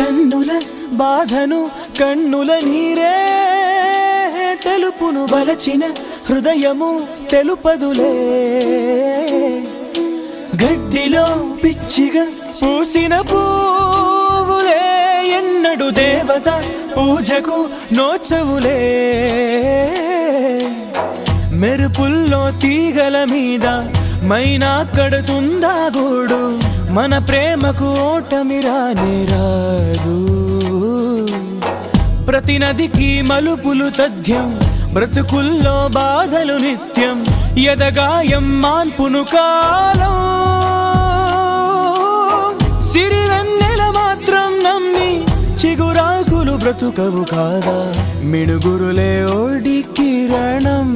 కన్నుల బాధను కన్నుల నీరే తెలుపును వలచిన హృదయము తెలుపదులే గడ్డిలో పిచ్చిగా పూసిన పువ్వులే ఎన్నడు దేవత పూజకు నోచవులే మెరుపుల్లో తీగల మీద మైనా కడుతుందా గూడు మన ప్రేమకు ఓటమి రానే రాదు ప్రతి నదికి మలుపులు తథ్యం బ్రతుకుల్లో బాధలు నిత్యం ఎదగాయం మాన్పును కాలం సిరివెన్నెల మాత్రం నమ్మి చిగురాకులు బ్రతుకవు కాదా మిడుగురులే ఓడి కిరణం